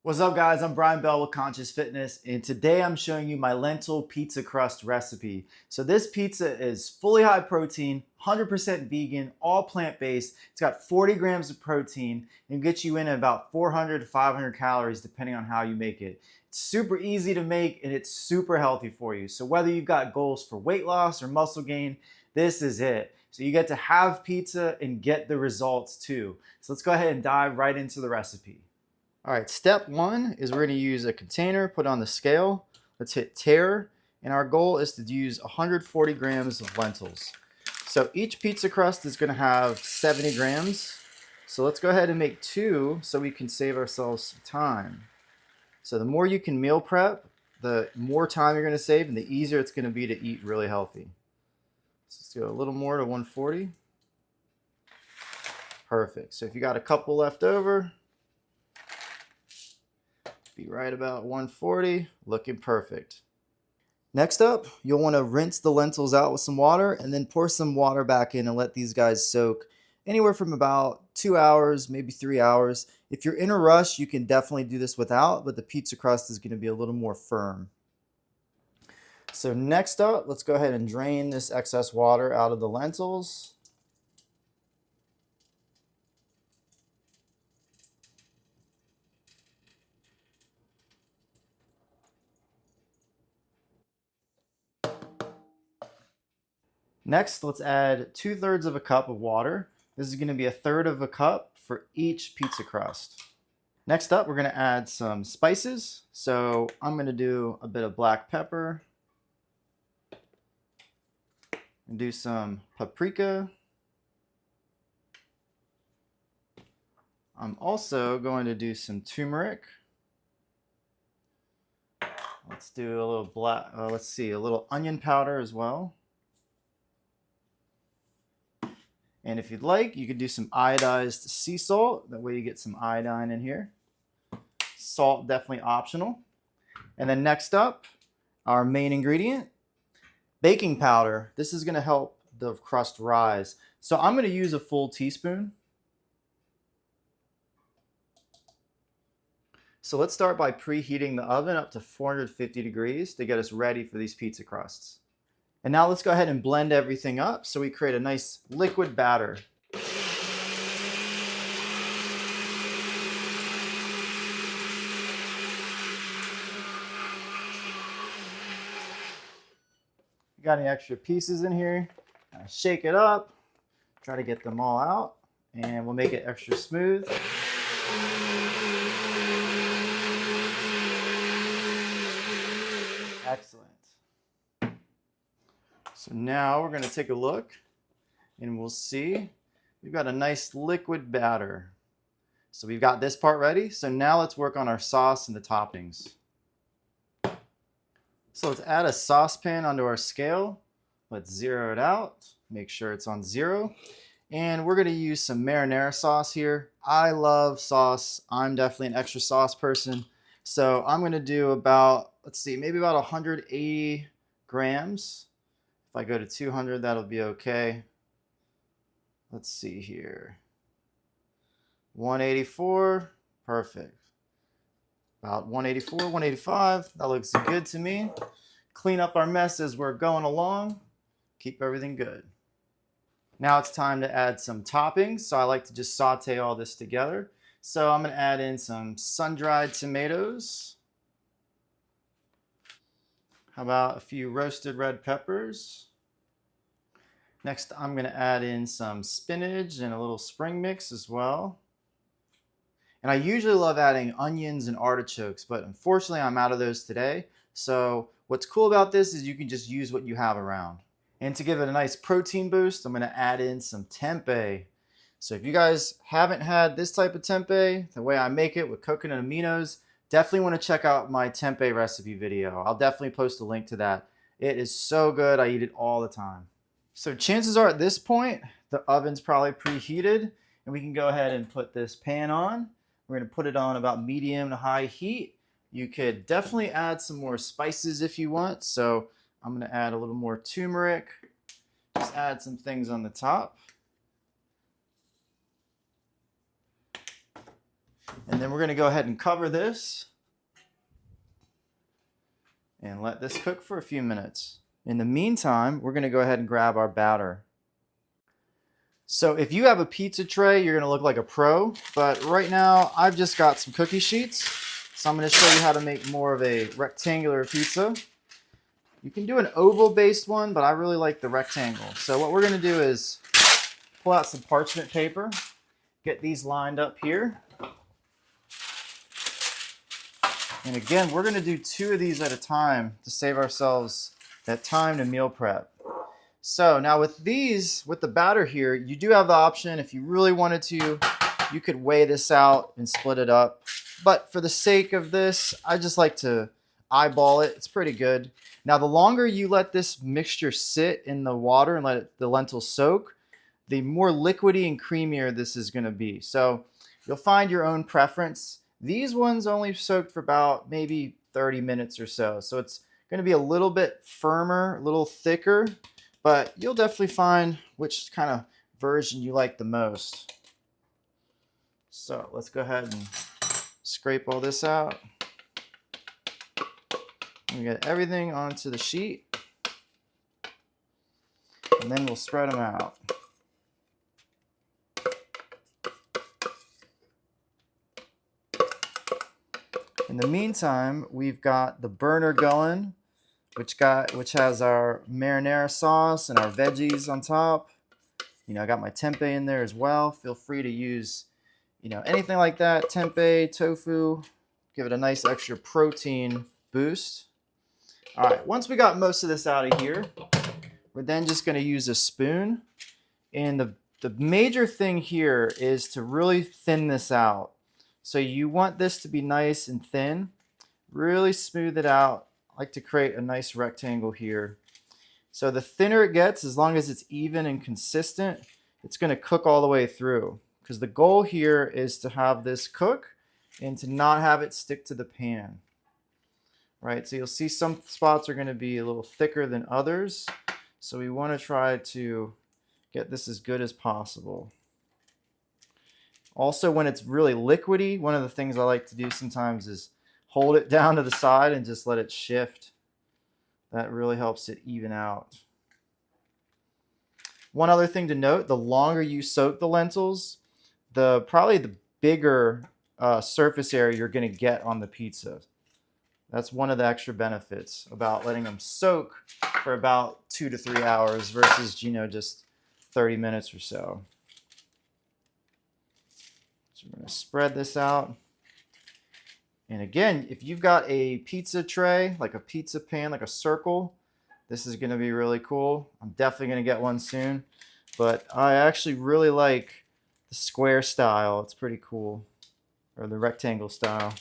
What's up, guys? I'm Brian Bell with Conscious Fitness, and today I'm showing you my lentil pizza crust recipe. So this pizza is fully high protein, 100% vegan, all plant-based. It's got 40 grams of protein and gets you in at about 400 to 500 calories depending on how you make it. It's super easy to make and it's super healthy for you. So whether you've got goals for weight loss or muscle gain, this is it. So you get to have pizza and get the results too. So let's go ahead and dive right into the recipe. All right, step one is we're going to use a container, put on the scale. Let's hit tare, and our goal is to use 140 grams of lentils. So each pizza crust is going to have 70 grams. So let's go ahead and make two so we can save ourselves some time. So the more you can meal prep, the more time you're going to save and the easier it's going to be to eat really healthy. So let's go a little more to 140. Perfect. So if you got a couple left over, be right about 140, looking perfect. Next up, you'll want to rinse the lentils out with some water and then pour some water back in and let these guys soak anywhere from about 2 hours, maybe 3 hours. If you're in a rush, you can definitely do this without, but the pizza crust is going to be a little more firm. So next up, let's go ahead and drain this excess water out of the lentils. Next, let's add 2/3 of a cup of water. This is going to be 1/3 of a cup for each pizza crust. Next up, we're going to add some spices. So I'm going to do a bit of black pepper, and do some paprika. I'm also going to do some turmeric. Let's do a little a little onion powder as well. And if you'd like, you could do some iodized sea salt. That way you get some iodine in here. Salt, definitely optional. And then next up, our main ingredient, baking powder. This is going to help the crust rise. So I'm going to use a full teaspoon. So let's start by preheating the oven up to 450 degrees to get us ready for these pizza crusts. And now let's go ahead and blend everything up so we create a nice liquid batter. Got any extra pieces in here? Shake it up, try to get them all out, and we'll make it extra smooth. Excellent. So now we're going to take a look and we'll see we've got a nice liquid batter. So we've got this part ready. So now let's work on our sauce and the toppings. So let's add a saucepan onto our scale. Let's zero it out. Make sure it's on 0. And we're going to use some marinara sauce here. I love sauce. I'm definitely an extra sauce person. So I'm going to do about, let's see, maybe about 180 grams. If I go to 200, that'll be okay. Let's see here. 184, perfect. About 184, 185, that looks good to me. Clean up our mess as we're going along. Keep everything good. Now it's time to add some toppings. So I like to just saute all this together. So I'm going to add in some sun-dried tomatoes. How about a few roasted red peppers? Next, I'm going to add in some spinach and a little spring mix as well. And I usually love adding onions and artichokes, but unfortunately I'm out of those today. So what's cool about this is you can just use what you have around. And to give it a nice protein boost, I'm going to add in some tempeh. So if you guys haven't had this type of tempeh, the way I make it with coconut aminos, definitely want to check out my tempeh recipe video. I'll definitely post a link to that. It is so good. I eat it all the time. So chances are at this point, the oven's probably preheated and we can go ahead and put this pan on. We're going to put it on about medium to high heat. You could definitely add some more spices if you want. So I'm going to add a little more turmeric. Just add some things on the top. And then we're going to go ahead and cover this and let this cook for a few minutes. In the meantime, we're going to go ahead and grab our batter. So if you have a pizza tray, you're going to look like a pro, but right now I've just got some cookie sheets. So I'm going to show you how to make more of a rectangular pizza. You can do an oval-based one, but I really like the rectangle. So what we're going to do is pull out some parchment paper, get these lined up here. And again, we're going to do 2 of these at a time to save ourselves that time to meal prep. So now with these, with the batter here, you do have the option, if you really wanted to, you could weigh this out and split it up. But for the sake of this, I just like to eyeball it. It's pretty good. Now, the longer you let this mixture sit in the water and let the lentils soak, the more liquidy and creamier this is going to be. So you'll find your own preference. These ones only soaked for about maybe 30 minutes or so. So it's going to be a little bit firmer, a little thicker, but you'll definitely find which kind of version you like the most. So let's go ahead and scrape all this out. We get everything onto the sheet, and then we'll spread them out. In the meantime, we've got the burner going, which has our marinara sauce and our veggies on top. You know, I got my tempeh in there as well. Feel free to use, you know, anything like that, tempeh, tofu. Give it a nice extra protein boost. All right, once we got most of this out of here, we're then just going to use a spoon. And the major thing here is to really thin this out. So you want this to be nice and thin. Really smooth it out. I like to create a nice rectangle here. So the thinner it gets, as long as it's even and consistent, it's going to cook all the way through. Because the goal here is to have this cook and to not have it stick to the pan. Right, so you'll see some spots are going to be a little thicker than others. So we want to try to get this as good as possible. Also, when it's really liquidy, one of the things I like to do sometimes is hold it down to the side and just let it shift. That really helps it even out. One other thing to note, the longer you soak the lentils, probably the bigger surface area you're going to get on the pizza. That's one of the extra benefits about letting them soak for about 2 to 3 hours versus, you know, just 30 minutes or so. So we're going to spread this out. And again, if you've got a pizza tray, like a pizza pan, like a circle, this is going to be really cool. I'm definitely going to get one soon. But I actually really like the square style. It's pretty cool. Or the rectangle style.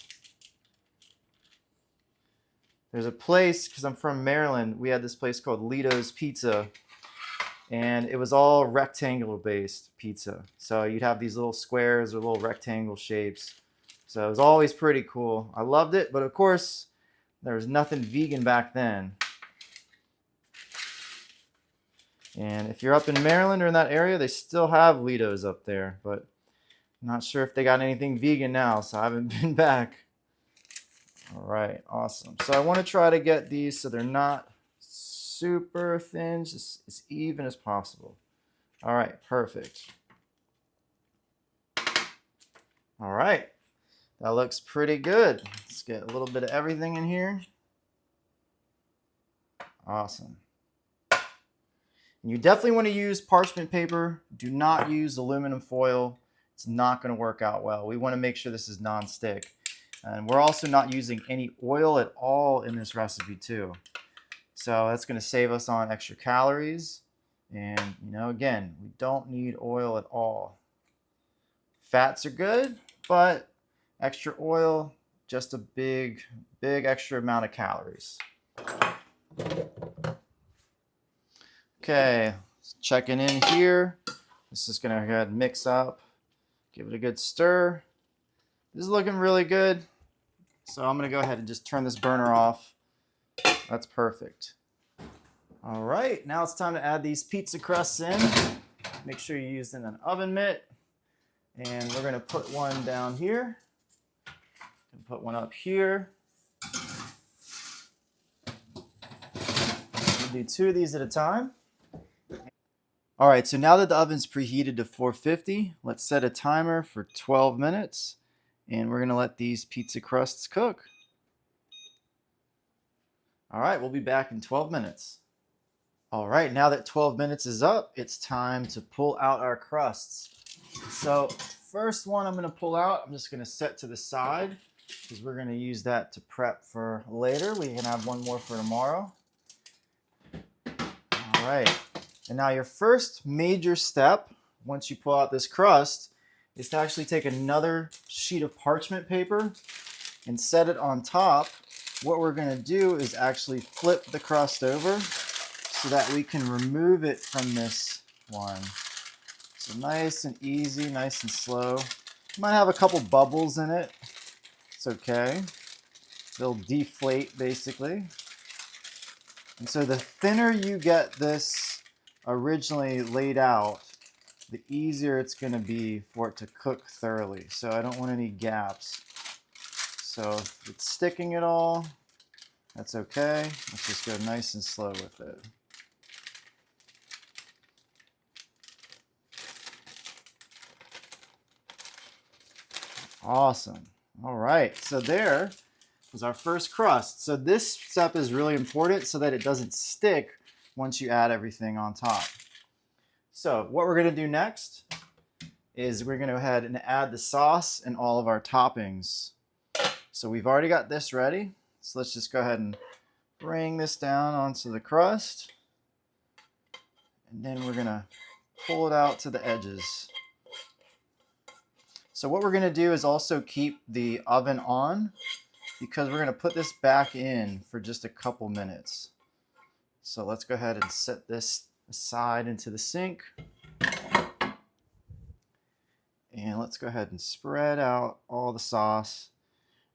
There's a place, because I'm from Maryland, we had this place called Lito's Pizza, and it was all rectangular based pizza. So you'd have these little squares or little rectangle shapes. So it was always pretty cool. I loved it, but of course, there was nothing vegan back then. And if you're up in Maryland or in that area, they still have Lito's up there, but I'm not sure if they got anything vegan now, so I haven't been back. All right, awesome. So I want to try to get these so they're not super thin, just as even as possible. All right, perfect. All right, that looks pretty good. Let's get a little bit of everything in here. Awesome. And you definitely want to use parchment paper. Do not use aluminum foil. It's not going to work out well. We want to make sure this is non-stick. And we're also not using any oil at all in this recipe too. So that's going to save us on extra calories. And, you know, again, we don't need oil at all. Fats are good, but extra oil, just a big extra amount of calories. Okay, checking in here. This is going to go ahead and mix up. Give it a good stir. This is looking really good. So I'm going to go ahead and just turn this burner off. That's perfect. All right, now it's time to add these pizza crusts in. Make sure you're using an oven mitt. And we're going to put one down here. put one up here. We'll do 2 of these at a time. All right, so now that the oven's preheated to 450, let's set a timer for 12 minutes, and we're gonna let these pizza crusts cook. All right, we'll be back in 12 minutes. All right, now that 12 minutes is up, it's time to pull out our crusts. So first one I'm gonna pull out, I'm just gonna set to the side because we're gonna use that to prep for later. We can have one more for tomorrow. All right, and now your first major step, once you pull out this crust, is to actually take another sheet of parchment paper and set it on top. What we're gonna do is actually flip the crust over so that we can remove it from this one. So nice and easy, nice and slow. You might have a couple bubbles in it. It's okay. They'll deflate basically. And so the thinner you get this originally laid out, the easier it's going to be for it to cook thoroughly. So I don't want any gaps. So if it's sticking at all, that's okay. Let's just go nice and slow with it. Awesome. All right, so there was our first crust. So this step is really important so that it doesn't stick once you add everything on top. So what we're gonna do next is we're gonna go ahead and add the sauce and all of our toppings. So we've already got this ready. So let's just go ahead and bring this down onto the crust. And then we're gonna pull it out to the edges. So what we're gonna do is also keep the oven on because we're gonna put this back in for just a couple minutes. So let's go ahead and set this aside into the sink. And let's go ahead and spread out all the sauce,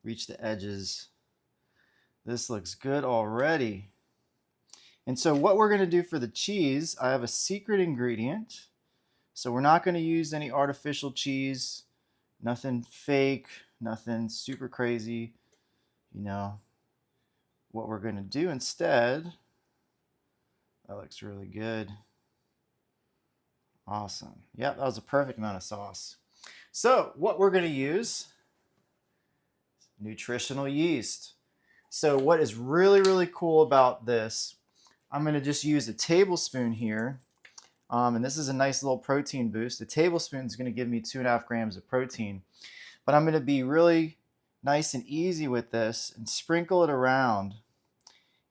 reach the edges. This looks good already. And so what we're gonna do for the cheese, I have a secret ingredient. So we're not gonna use any artificial cheese. Nothing fake, nothing super crazy. You know, what we're gonna do instead, that looks really good. Awesome. Yep, that was a perfect amount of sauce. So what we're gonna use, nutritional yeast. So what is really, really cool about this, I'm gonna just use a tablespoon here. And this is a nice little protein boost. A tablespoon is going to give me 2.5 grams of protein. But I'm going to be really nice and easy with this and sprinkle it around.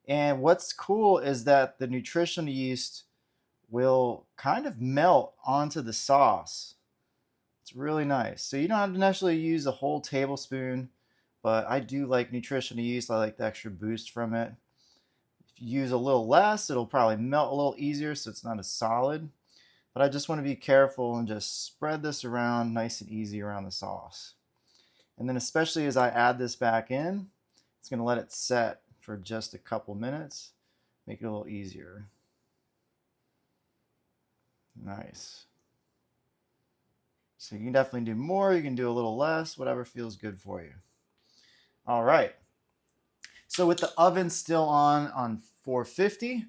And what's cool is that the nutritional yeast will kind of melt onto the sauce. It's really nice. So you don't have to necessarily use a whole tablespoon, but I do like nutritional yeast. I like the extra boost from it. Use a little less, it'll probably melt a little easier so it's not as solid. But I just want to be careful and just spread this around nice and easy around the sauce. And then especially as I add this back in, it's going to let it set for just a couple minutes, make it a little easier. Nice. So you can definitely do more, you can do a little less, whatever feels good for you. All right. So with the oven still on 450,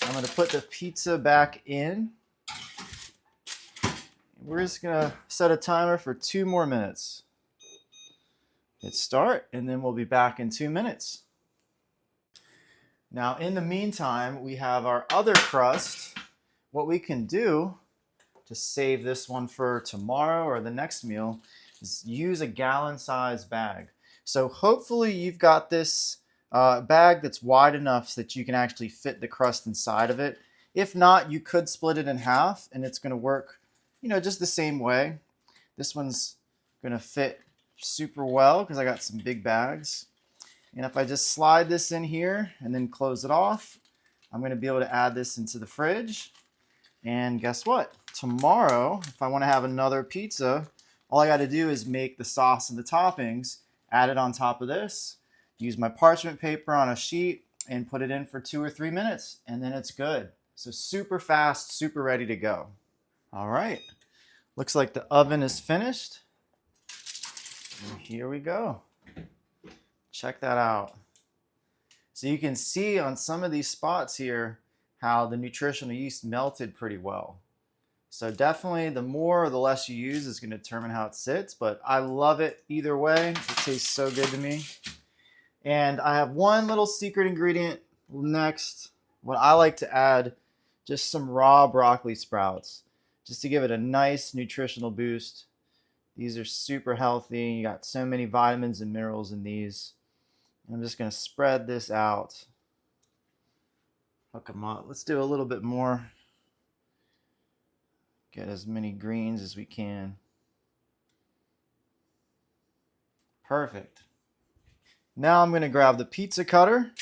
I'm going to put the pizza back in. We're just going to set a timer for 2 more minutes. Hit start, and then we'll be back in 2 minutes. Now, in the meantime, we have our other crust. What we can do to save this one for tomorrow or the next meal is use a gallon-sized bag. So hopefully you've got this bag that's wide enough so that you can actually fit the crust inside of it. If not, you could split it in half and it's going to work, you know, just the same way. This one's going to fit super well because I got some big bags. And if I just slide this in here and then close it off, I'm going to be able to add this into the fridge. And guess what? Tomorrow, if I want to have another pizza, all I got to do is make the sauce and the toppings, add it on top of this, use my parchment paper on a sheet, and put it in for 2 or 3 minutes, and then it's good. So super fast, super ready to go. All right, looks like the oven is finished. And here we go. check that out. So you can see on some of these spots here how the nutritional yeast melted pretty well. So definitely the more or the less you use is going to determine how it sits, but I love it either way. It tastes so good to me. And I have one little secret ingredient next. What I like to add, just some raw broccoli sprouts, just to give it a nice nutritional boost. These are super healthy. You got so many vitamins and minerals in these. And I'm just going to spread this out. Hook them up. Let's do a little bit more. Get as many greens as we can. Perfect. Now I'm going to grab the pizza cutter,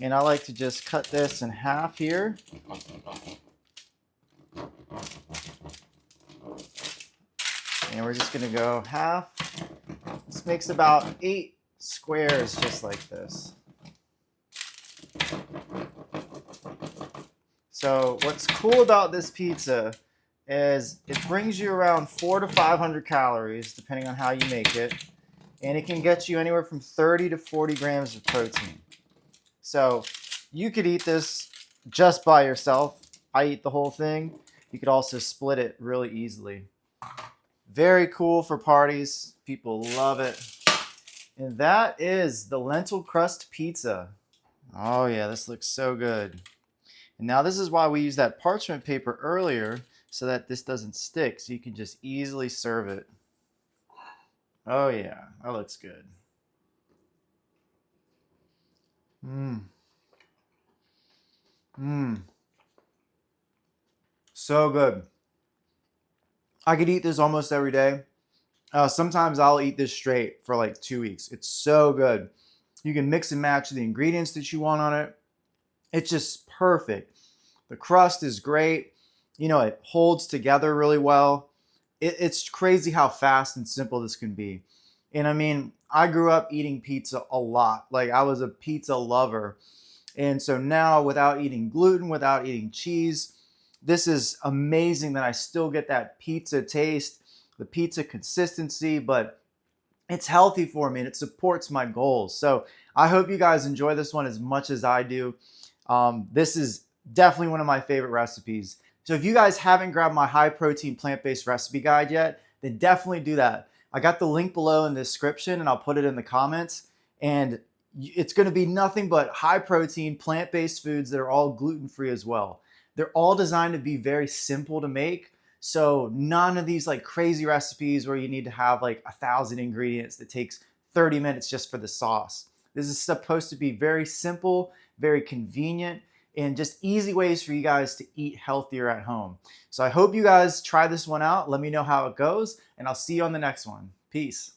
and I like to just cut this in half here. And we're just going to go half. This makes about 8 squares just like this. So what's cool about this pizza is it brings you around 400 to 500 calories, depending on how you make it. And it can get you anywhere from 30 to 40 grams of protein. So you could eat this just by yourself. I eat the whole thing. You could also split it really easily. Very cool for parties. People love it. And that is the lentil crust pizza. Oh yeah, this looks so good. And now this is why we used that parchment paper earlier, so that this doesn't stick, so you can just easily serve it. Oh yeah, that looks good. So good. I could eat this almost every day. Sometimes I'll eat this straight for like 2 weeks. It's so good. You can mix and match the ingredients that you want on it. It's just perfect. The crust is great. You know, it holds together really well. It's crazy how fast and simple this can be. And I mean, I grew up eating pizza a lot. Like, I was a pizza lover. And so now, without eating gluten, without eating cheese, this is amazing that I still get that pizza taste, the pizza consistency, but it's healthy for me and it supports my goals. So I hope you guys enjoy this one as much as I do. This is definitely one of my favorite recipes. So if you guys haven't grabbed my high protein plant-based recipe guide yet, then definitely do that. I got the link below in the description and I'll put it in the comments. And it's going to be nothing but high protein plant-based foods that are all gluten-free as well. They're all designed to be very simple to make. So none of these like crazy recipes where you need to have like 1,000 ingredients that takes 30 minutes just for the sauce. This is supposed to be very simple, very convenient, and just easy ways for you guys to eat healthier at home. So I hope you guys try this one out. Let me know how it goes, and I'll see you on the next one. Peace.